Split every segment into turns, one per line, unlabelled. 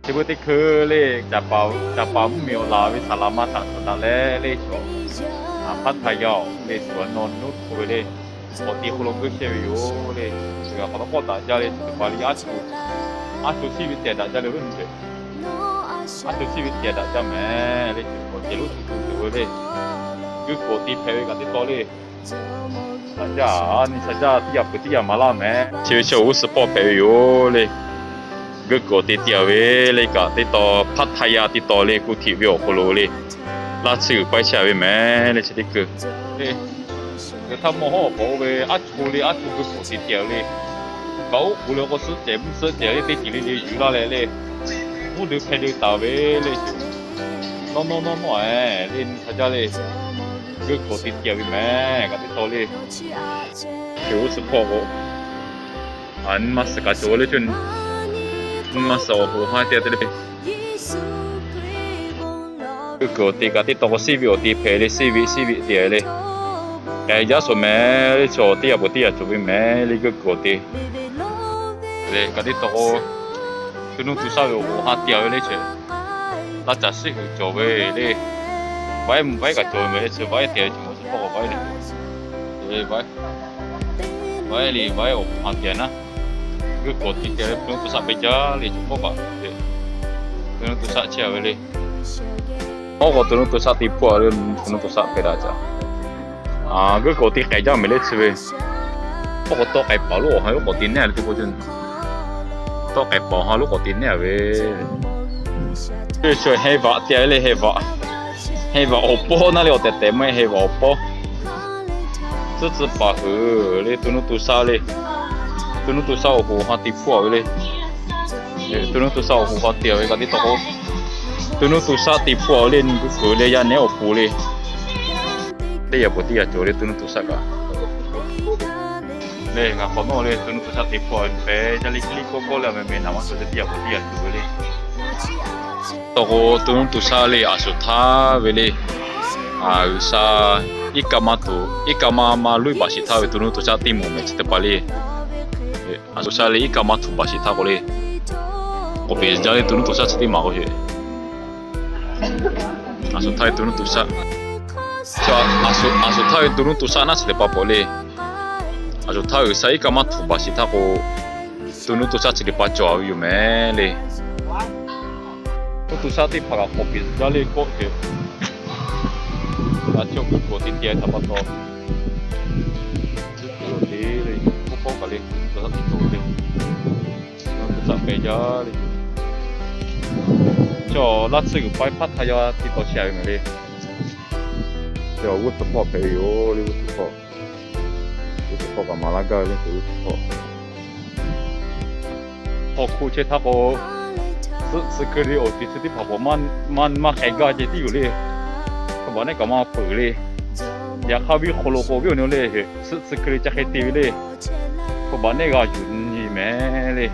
Seperti ke le Japau mio la vi salamatan na le cho Pattaya le suan non nut ko le oti ko lo ke yo le ga ko ko ta ja le Bali atu si vi te da ja le un atu si vi te da ja me le ko je lu tu le 그 고티 패웨가 됐더니 사자 티야 말라메 지금 50% 패웨요래 그 고티 티야웨래가 됐더 파타야 됐더래 그 티비오 콜로래 라츠 빠샤웨메 레치디 그 타모호 보베 아추리 그 고티 티야래 가오 우려고스 제무스 제리 데기리 유라래래 우드 패리 다웨래 노노노노 린 사자래 그 고티 티야위메 같은 돌리 교수 포고 안 마스가 저를 준 마스 오고 하대들 그 고티 같은 또 CVOT 페리 CV 디에레 애자 소메 저티야 보티야 저위메 리그 고티 네 같은 또 그는 두사요 하티야레 제 나자시 그 저웨레 vai cả trời mà sẽ vai tiền chúng sẽ có vai này để vai đi vai ở hàng tiền á cứ cột thì tiền chúng tôi sắp bây giờ thì chúng có bảo để chúng tôi sắp chia về đi có chúng tôi sắp tiếp qua rồi chúng tôi sắp về đó chứ cứ cột thì cái giờ mình lấy về có to cái bảo luôn hay có tiền này thì có chuyện to cái bảo hay lúc có tiền này về cái chuyện hay vợ tiền này hay vợ黑娃欧波那里有点没黑娃欧波，这只把河嘞，都能多少嘞，都能多少湖哈地铺嘞，都能多少湖哈地个地多，都能多少地铺嘞，你个河嘞呀，你有湖嘞，这也不地呀，做嘞都能多少个，嘞，俺可能嘞都能多少地铺，别这里个了没那么说这地也不地呀做嘞。Toko turun tusale asuta vele usa ikama lui basita turun tusa timu mechite pali asusale ikamatu basita kole kope jale turun tusa chiti mago he asuta turun tusa asuta turun tusa na chite papole asuta usa ikamatu basita ko turun tusa chiti pacho ayu mele tu sati para kopi jale ko ke acho ko ti dia tapa to di le ko kali tu sati to le tu sampai jale cho la tsu gu pai Pattaya ti to sia me le cho wo to po pe yo le wo to po ka Malaga le wo to po ku che ta ko是可以我第次的跑步慢开个这地有嘞，可把那个嘛跑嘞，也好比火炉锅有那嘞，是可以加开地嘞，可把那个云里面嘞，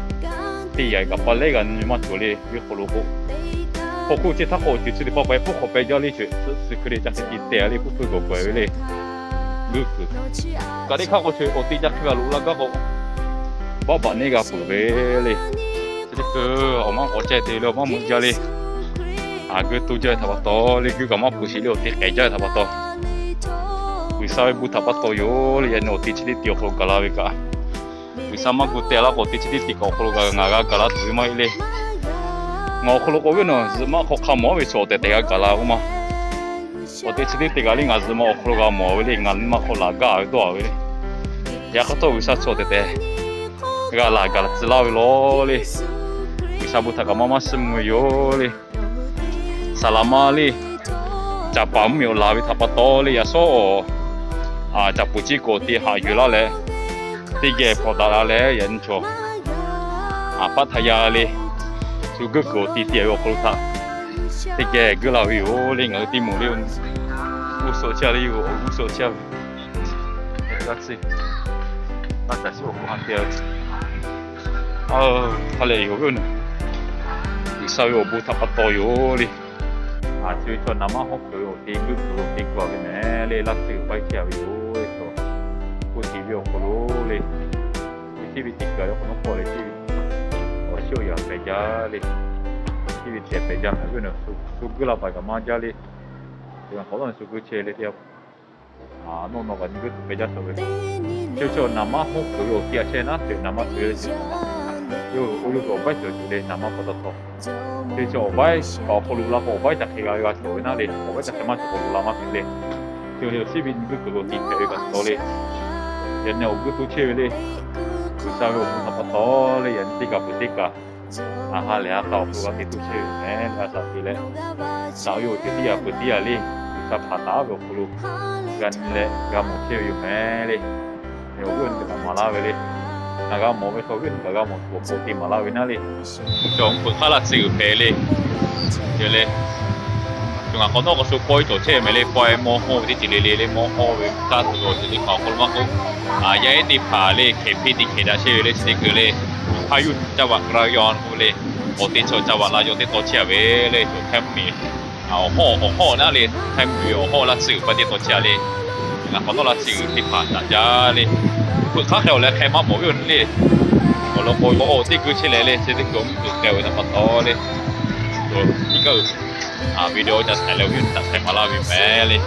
地呀个把那个你嘛做嘞，比火炉锅，火锅这他好第次的跑步不好白家里去，是可以加开地地嘞，不会过过嘞，个你看我去我地加开个路那个把那个跑嘞。그 엄마 어째 되려 엄마 문자리 그 두제 타봤다 그 엄마 부실이 어떻게 깨져 타봤다 위사에 부 타봤다요 얘는 어떻게 치디 뛰어서 갈아위까 위사마 구때라 어떻게 치디 뛰고 콜가 나가 갈아 두마 일레 콜로 거기는 ዝ마 코카모 위서 어때 내가 갈아고마 어떻게 치디 뛰가리 나즈마 콜가 뭐위리 난마 콜라가 또 아위리 야카토 위사 어때 내가 라가 지라위로리 sabuta kama masimu yoli salamali japam yo lawi tapatoli yaso japuji koti ha yula le tige podala le yancho Pattaya le sugu koti tie yo koluta tige gulawi yoli ngati muli uso chali yo uso chali taksi oku hatia kale yo yun sao yo bu thapa to yo li chui cho nama hok yo ti gu ti kwa ne le la tu pai chia yo to ku ti yo ko lo le ti ti ka yo ko no ko le ti o shio ya pe ja le 切北疆那个呢，苏格拉巴个马家里，对吧？好多人苏格切的掉，弄个那个北疆所谓，就那么好个有第二切那对那么对的是什么？我有个外头的那么不得错，就外搞葫芦啦，外在黑个球那里，外在什么葫芦啦嘛平嘞，就西边那个地皮个多嘞，人家我个都切嘞。sao rồi muốn tập to lấy những cái bút tích cả ha lẽ tao cũng có cái tu chơi nè là sao thì lẽ sao rồi cái gì bút tích ali sao phá tao rồi phụ gần lẽ gần một chơi rồi nè đi nhiều người cái mà lao về đi là gần một cái số người là gần một bộ team mà lao về nè đi chúng phụ khá là chịu phê đi giờ đi chúng ta có nó có số quay tổ chơi mấy lấy quay mò hồ thì chỉ lấy mò hồ về ta rồi thì họ không mắc cũng vậy thì phải lấy kẹp thì kẹp đã chơi lấy thì cứ lấy hay dùng cho bạn ra yon cũng lấy một tí cho bạn là dùng tí tổ chơi về lấy cho thêm mì hồ nó lấy thêm mì hồ là chịu phải tí tổ chơi lấy là có nó là chịu thì phải đặt ra lấy phụ khác theo lấy kẹp mà mỗi người lấy một lúc hồi có tí cứ chơi lấy thì cũng được đều là bắt to lấy rồi cái video จะถ่ายเร็วขึ้นแต่ถ่ายมาแล้วมีแม่เลย